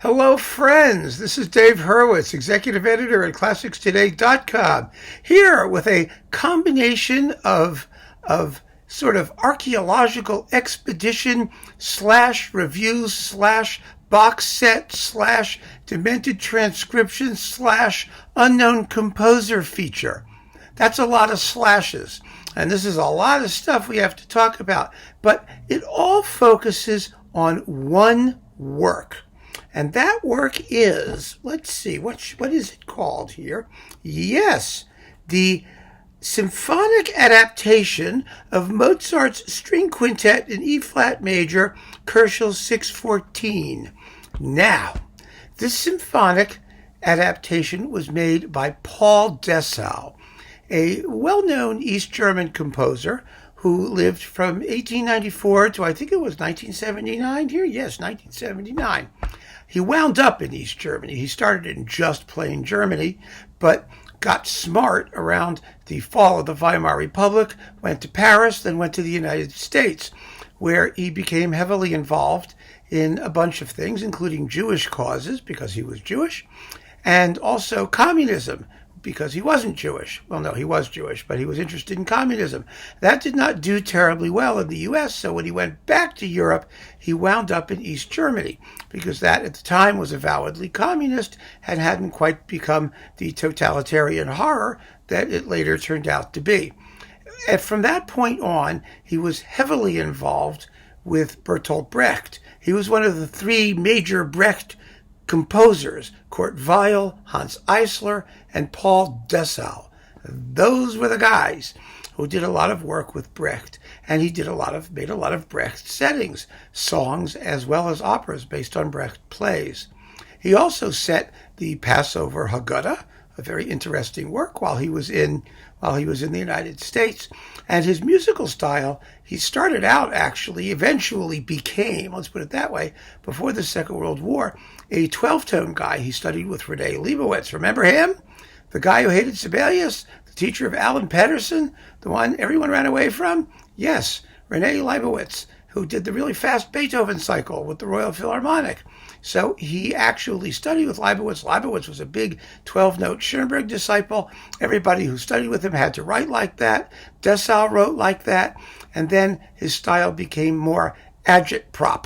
Hello, friends. This is Dave Hurwitz, executive editor at ClassicsToday.com, here with a combination of sort of archaeological expedition slash reviews slash box set slash demented transcription slash unknown composer feature. That's a lot of slashes, and this is a lot of stuff we have to talk about, but it all focuses on one work. And that work is, let's see, what is it called here? Yes, the symphonic adaptation of Mozart's string quintet in E-flat major, Koelschel 614. Now, this symphonic adaptation was made by Paul Dessau, a well-known East German composer who lived from 1894 to I think it was 1979 here. Yes, 1979. He wound up in East Germany. He started in just plain Germany, but got smart around the fall of the Weimar Republic, went to Paris, then went to the United States, where he became heavily involved in a bunch of things, including Jewish causes, because he was Jewish, and also communism, because he wasn't Jewish. Well, no, he was Jewish, but he was interested in communism. That did not do terribly well in the U.S., so when he went back to Europe, he wound up in East Germany, because that at the time was avowedly communist and hadn't quite become the totalitarian horror that it later turned out to be. And from that point on, he was heavily involved with Bertolt Brecht. He was one of the three major Brecht composers, Kurt Weill, Hans Eisler, and Paul Dessau. Those were the guys who did a lot of work with Brecht, and he made a lot of Brecht settings, songs as well as operas based on Brecht plays. He also set the Passover Haggadah, a very interesting work, while he was in the United States. And his musical style, he started out actually, eventually became, let's put it that way, before the Second World War, a 12-tone guy. He studied with Rene Leibowitz. Remember him? The guy who hated Sibelius, the teacher of Alan Pedersen, the one everyone ran away from? Yes, Rene Leibowitz, who did the really fast Beethoven cycle with the Royal Philharmonic. So he actually studied with Leibowitz. Leibowitz was a big 12-note Schoenberg disciple. Everybody who studied with him had to write like that. Dessau wrote like that. And then his style became more agitprop,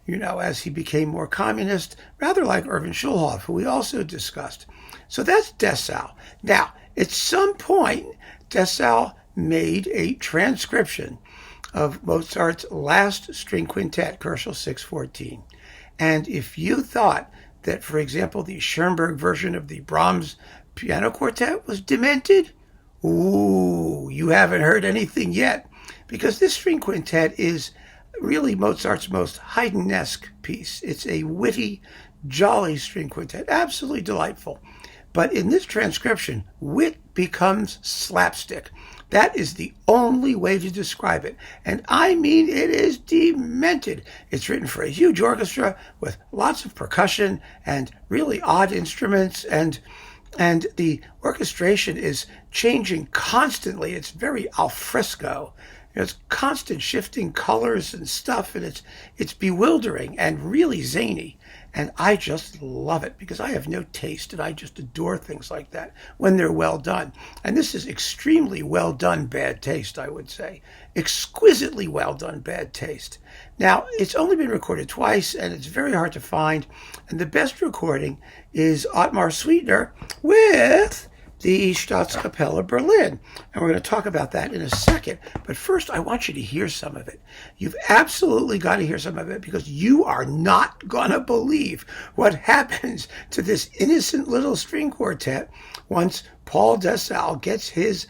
as he became more communist, rather like Erwin Schulhoff, who we also discussed. So that's Dessau. Now, at some point, Dessau made a transcription of Mozart's last string quintet, Koelschel 614. And if you thought that, for example, the Schoenberg version of the Brahms piano quartet was demented, ooh, you haven't heard anything yet, because this string quintet is really Mozart's most Haydn-esque piece. It's a witty, jolly string quintet, absolutely delightful. But in this transcription, wit becomes slapstick. That is the only way to describe it. And I mean, it is demented. It's written for a huge orchestra with lots of percussion and really odd instruments, and the orchestration is changing constantly. It's very al fresco. It's constant shifting colors and stuff, and it's bewildering and really zany. And I just love it because I have no taste, and I just adore things like that when they're well done. And this is extremely well done bad taste, I would say. Exquisitely well done bad taste. Now, it's only been recorded twice, and it's very hard to find. And the best recording is Ottmar Sweetener with the Staatskapelle Berlin. And we're going to talk about that in a second. But first, I want you to hear some of it. You've absolutely got to hear some of it, because you are not going to believe what happens to this innocent little string quartet once Paul Dessau gets his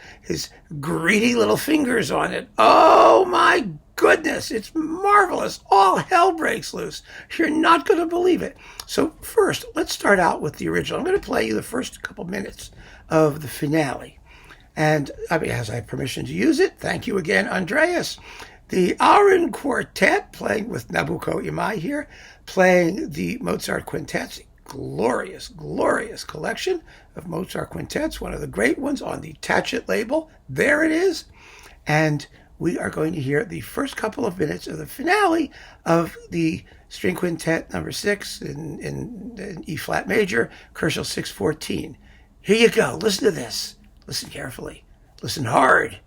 greedy little fingers on it. Oh my goodness, it's marvelous. All hell breaks loose. You're not going to believe it. So first, let's start out with the original. I'm going to play you the first couple minutes of the finale. And as I have permission to use it, thank you again, Andreas. The Aaron Quartet, playing with Nabucco Imai here, playing the Mozart quintets. Glorious, glorious collection of Mozart quintets, one of the great ones on the Tacet label. There it is. And we are going to hear the first couple of minutes of the finale of the String Quintet number 6 in E flat major, Kochel 614. Here you go. Listen to this. Listen carefully. Listen hard.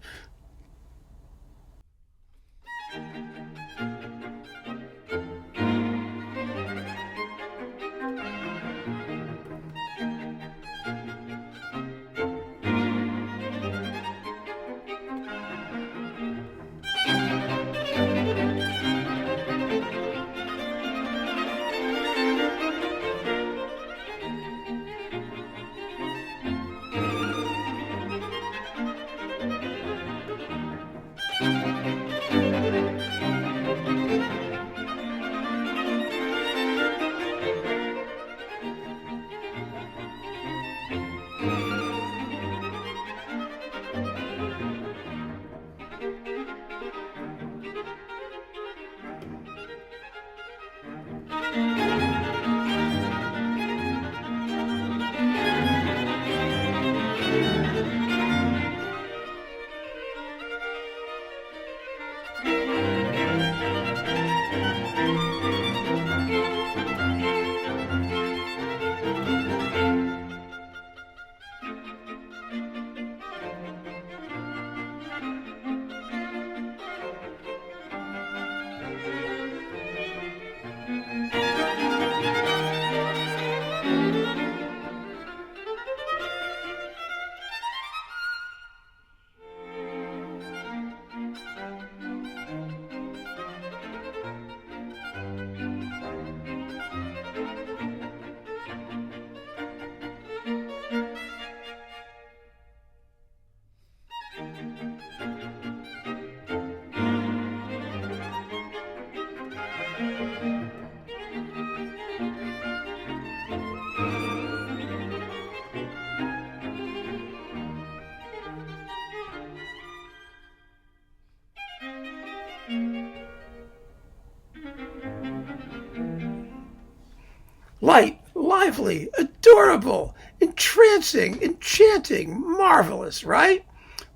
Light, lively, adorable, entrancing, enchanting, marvelous, right?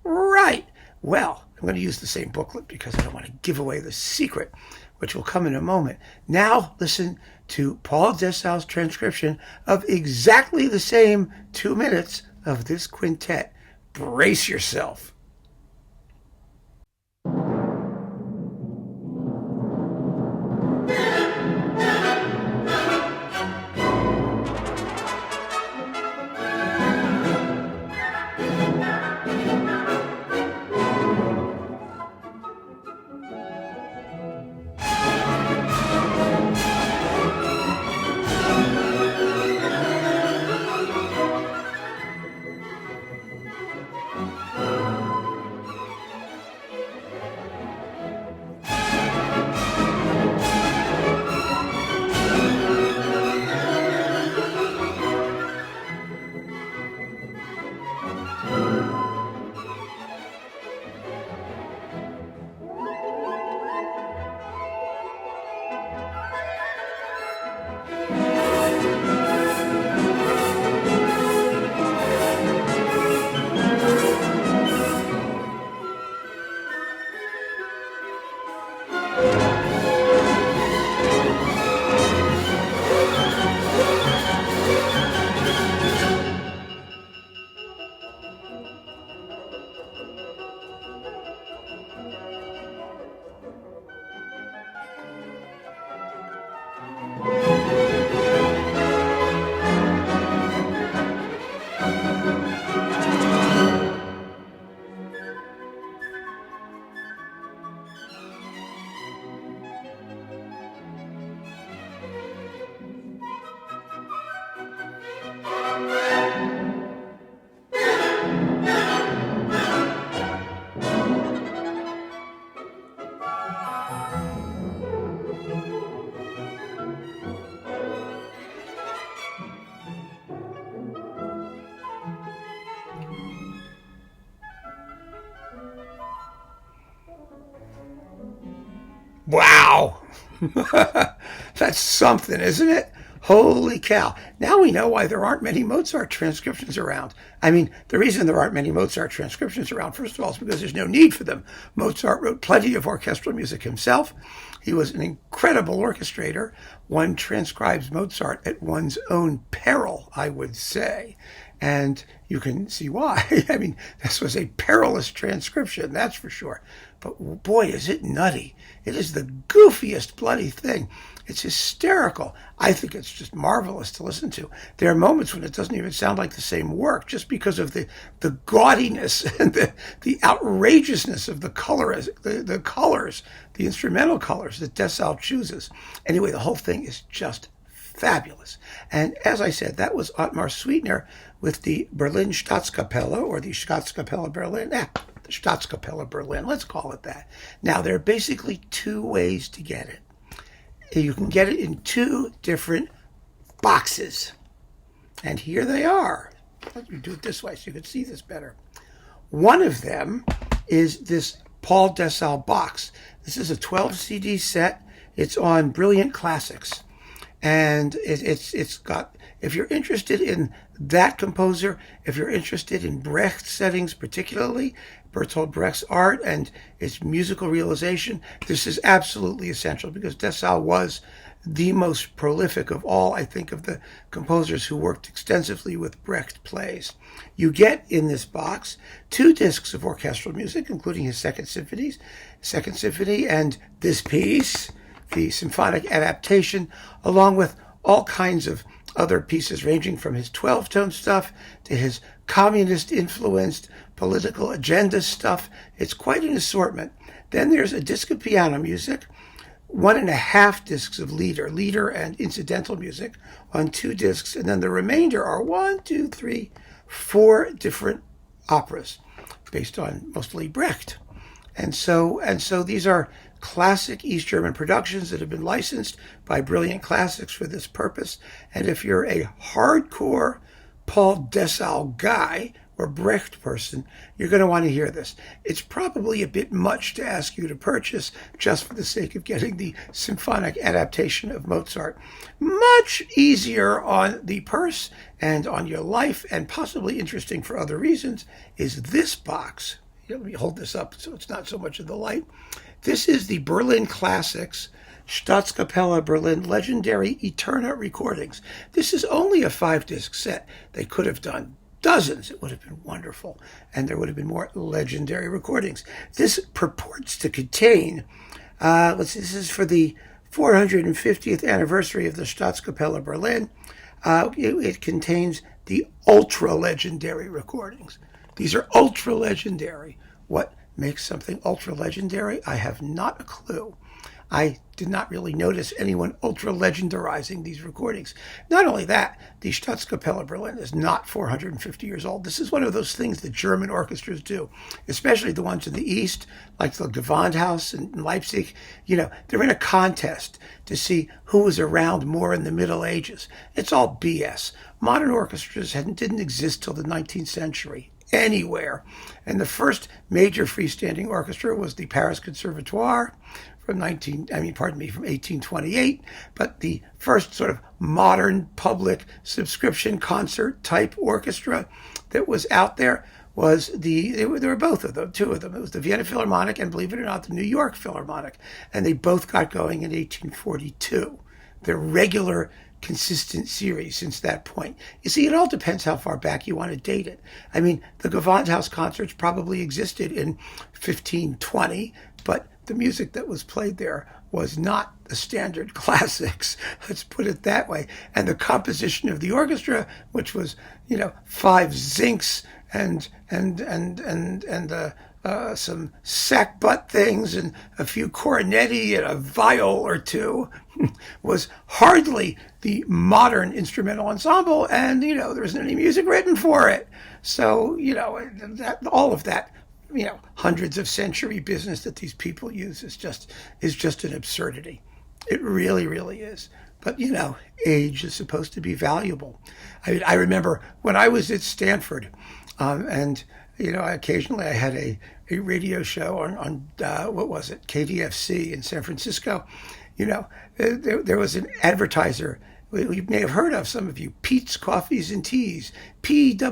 Right. Well, I'm going to use the same booklet because I don't want to give away the secret, which will come in a moment. Now listen to Paul Dessau's transcription of exactly the same 2 minutes of this quintet. Brace yourself. Wow. That's something, isn't it? Holy cow. Now we know why there aren't many Mozart transcriptions around. I mean, the reason there aren't many Mozart transcriptions around, first of all, is because there's no need for them. Mozart wrote plenty of orchestral music himself. He was an incredible orchestrator. One transcribes Mozart at one's own peril, I would say. And you can see why. I mean, this was a perilous transcription, that's for sure. But boy, is it nutty. It is the goofiest bloody thing. It's hysterical. I think it's just marvelous to listen to. There are moments when it doesn't even sound like the same work, just because of the gaudiness and the outrageousness of the colors, the instrumental colors that Dessau chooses. Anyway, the whole thing is just fabulous. And as I said, that was Ottmar Sweetner with the Berlin Staatskapelle, or the Staatskapelle Berlin. The Staatskapelle Berlin, let's call it that. Now, there are basically two ways to get it. You can get it in two different boxes. And here they are. Let me do it this way so you can see this better. One of them is this Paul Dessau box. This is a 12 CD set. It's on Brilliant Classics. And it's got, if you're interested in that composer, if you're interested in Brecht settings particularly, Bertolt Brecht's art and its musical realization, this is absolutely essential, because Dessau was the most prolific of all, I think, of the composers who worked extensively with Brecht plays. You get in this box 2 discs of orchestral music, including his Second Symphony, and this piece, the symphonic adaptation, along with all kinds of other pieces ranging from his 12-tone stuff to his communist-influenced political agenda stuff. It's quite an assortment. Then there's a disc of piano music, 1.5 discs of lieder and incidental music on 2 discs, and then the remainder are 4 different operas based on mostly Brecht. And so these are classic East German productions that have been licensed by Brilliant Classics for this purpose. And if you're a hardcore Paul Dessau guy or Brecht person, you're going to want to hear this. It's probably a bit much to ask you to purchase just for the sake of getting the symphonic adaptation of Mozart. Much easier on the purse and on your life, and possibly interesting for other reasons, is this box. Let me hold this up so it's not so much of the light. This is the Berlin Classics Staatskapelle Berlin Legendary Eterna recordings. This is only a 5-disc set. They could have done dozens. It would have been wonderful. And there would have been more legendary recordings. This purports to contain, this is for the 450th anniversary of the Staatskapelle Berlin. It contains the ultra-legendary recordings. These are ultra-legendary. What makes something ultra-legendary? I have not a clue. I did not really notice anyone ultra-legendarizing these recordings. Not only that, the Staatskapelle Berlin is not 450 years old. This is one of those things that German orchestras do, especially the ones in the East, like the Gewandhaus in Leipzig. You know, they're in a contest to see who was around more in the Middle Ages. It's all BS. Modern orchestras didn't exist till the 19th century. Anywhere. And the first major freestanding orchestra was the Paris Conservatoire from 1828. But the first sort of modern public subscription concert type orchestra that was out there was there were both of them, 2 of them. It was the Vienna Philharmonic and, believe it or not, the New York Philharmonic. And they both got going in 1842. They're regular consistent series since that point. You see, it all depends how far back you want to date it. I mean, the Gewandhaus concerts probably existed in 1520, but the music that was played there was not the standard classics. Let's put it that way. And the composition of the orchestra, which was, 5 zincs and some sackbut things and a few cornetti and a viol or 2, was hardly the modern instrumental ensemble, and there isn't any music written for it. So all of that, hundreds of century business that these people use is just an absurdity. It really, really is. But age is supposed to be valuable. I remember when I was at Stanford, and occasionally I had a radio show on what was it, KDFC in San Francisco. There was an advertiser you may have heard of, some of you, Peet's Coffees and Teas, Peetes,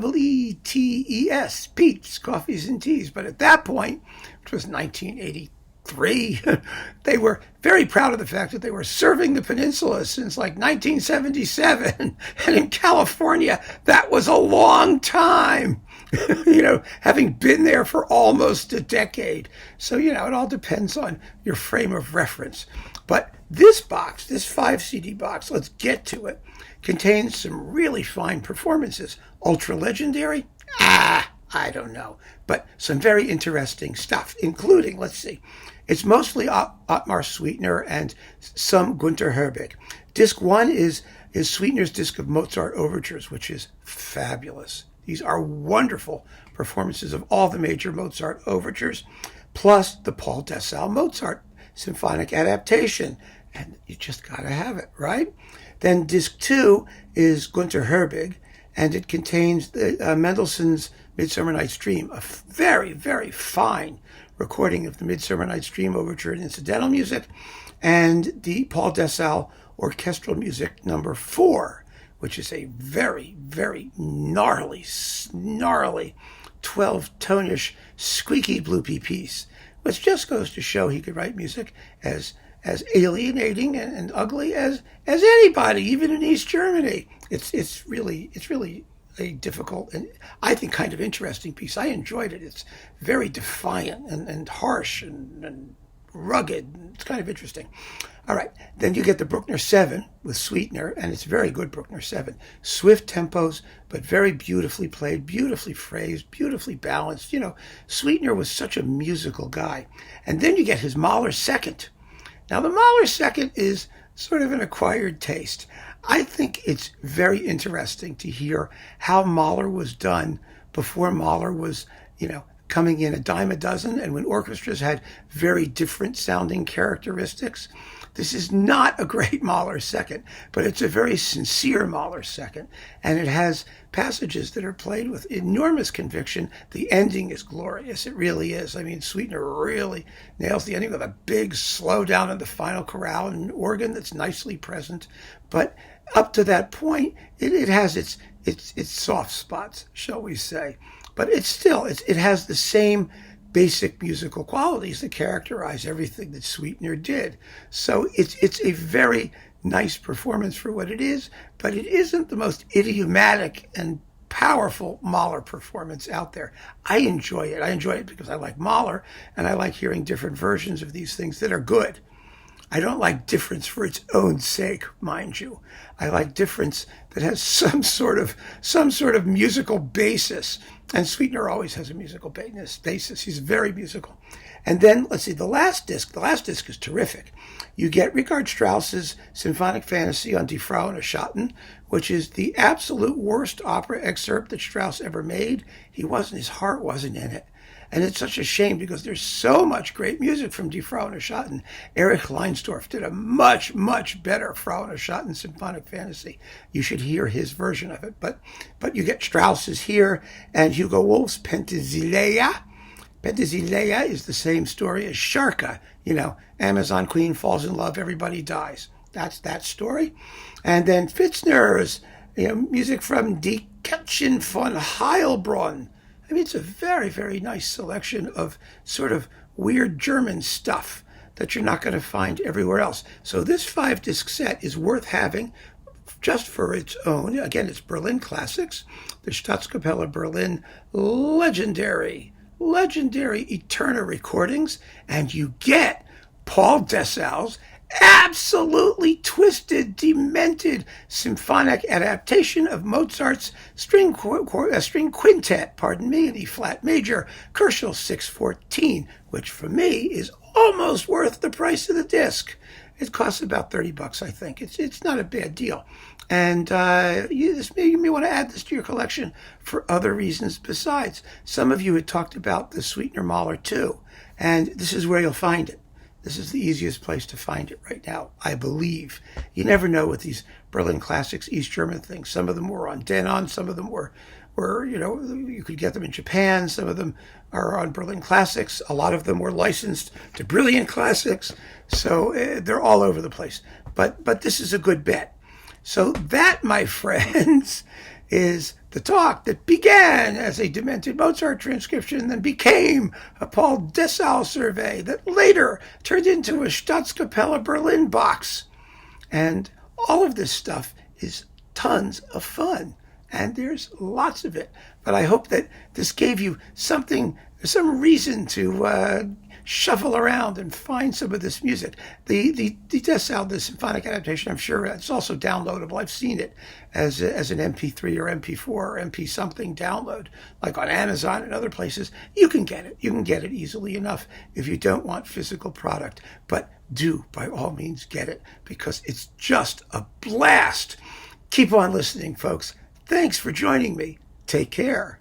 Peet's Coffees and Teas. But at that point, which was 1983, they were very proud of the fact that they were serving the peninsula since like 1977. And in California, that was a long time, having been there for almost a decade. So, it all depends on your frame of reference. But this box, this 5 CD box, let's get to it, contains some really fine performances. Ultra legendary? I don't know. But some very interesting stuff, including, let's see, it's mostly Ottmar Sweetener and some Günter Herbig. Disc 1 is Sweetener's disc of Mozart overtures, which is fabulous. These are wonderful performances of all the major Mozart overtures, plus the Paul Dessau Mozart symphonic adaptation. And you just got to have it, right? Then disc 2 is Günter Herbig, and it contains Mendelssohn's Midsummer Night's Dream, a very, very fine recording of the Midsummer Night's Dream overture and incidental music, and the Paul Dessau orchestral music number 4, which is a very, very gnarly 12-tonish, squeaky bloopy piece, which just goes to show he could write music as alienating and ugly as anybody, even in East Germany. It's really a difficult and I think kind of interesting piece. I enjoyed it. It's very defiant and harsh and rugged. It's kind of interesting. All right, then you get the Bruckner 7 with Sweetener, and it's very good Bruckner 7. Swift tempos, but very beautifully played, beautifully phrased, beautifully balanced. Sweetener was such a musical guy. And then you get his Mahler 2nd. Now, the Mahler 2nd is sort of an acquired taste. I think it's very interesting to hear how Mahler was done before Mahler was, coming in a dime a dozen, and when orchestras had very different sounding characteristics. This is not a great Mahler 2nd, but it's a very sincere Mahler 2nd, and it has passages that are played with enormous conviction. The ending is glorious. It really is. I mean, Sweetener really nails the ending with a big slowdown in the final chorale and an organ that's nicely present. But up to that point, it has its soft spots, shall we say. But it has the same basic musical qualities that characterize everything that Sweetener did. So it's a very nice performance for what it is, but it isn't the most idiomatic and powerful Mahler performance out there. I enjoy it. I enjoy it because I like Mahler, and I like hearing different versions of these things that are good. I don't like difference for its own sake, mind you. I like difference that has some sort of musical basis. And Sweetener always has a musical basis. He's very musical. And then, let's see, the last disc is terrific. You get Richard Strauss's Symphonic Fantasy on Die Frau und Schatten, which is the absolute worst opera excerpt that Strauss ever made. His heart wasn't in it. And it's such a shame because there's so much great music from Die Frau und Schatten. Erich Leinsdorf did a much, much better Frau und Schatten Symphonic Fantasy. You should hear his version of it. But you get Strauss's here, and Hugo Wolf's Penthesilea. Penthesilea is the same story as Scharka. Amazon Queen falls in love, everybody dies. That's that story. And then Pfitzner's music from Die Kätzchen von Heilbronn. I mean, it's a very, very nice selection of sort of weird German stuff that you're not going to find everywhere else. So this 5-disc set is worth having just for its own. Again, it's Berlin Classics, the Staatskapelle Berlin legendary Eterna recordings, and you get Paul Dessau's absolutely twisted, demented symphonic adaptation of Mozart's string quintet, in E-flat major, Köchel 614, which for me is almost worth the price of the disc. It costs about $30, I think. It's not a bad deal. And you may want to add this to your collection for other reasons besides. Some of you had talked about the Sweetener Mahler too, and this is where you'll find it. This is the easiest place to find it right now, I believe. You never know with these Berlin Classics, East German things. Some of them were on Denon, some of them were you could get them in Japan. Some of them are on Berlin Classics. A lot of them were licensed to Brilliant Classics. So they're all over the place. But this is a good bet. So that, my friends, is the talk that began as a demented Mozart transcription, then became a Paul Dessau survey that later turned into a Staatskapelle Berlin box. And all of this stuff is tons of fun, and there's lots of it. But I hope that this gave you something, some reason to shuffle around and find some of this music. The Dessau, the symphonic adaptation, I'm sure it's also downloadable. I've seen it as an MP3 or MP4 or MP something download, like on Amazon and other places. You can get it. You can get it easily enough if you don't want physical product. But do, by all means, get it, because it's just a blast. Keep on listening, folks. Thanks for joining me. Take care.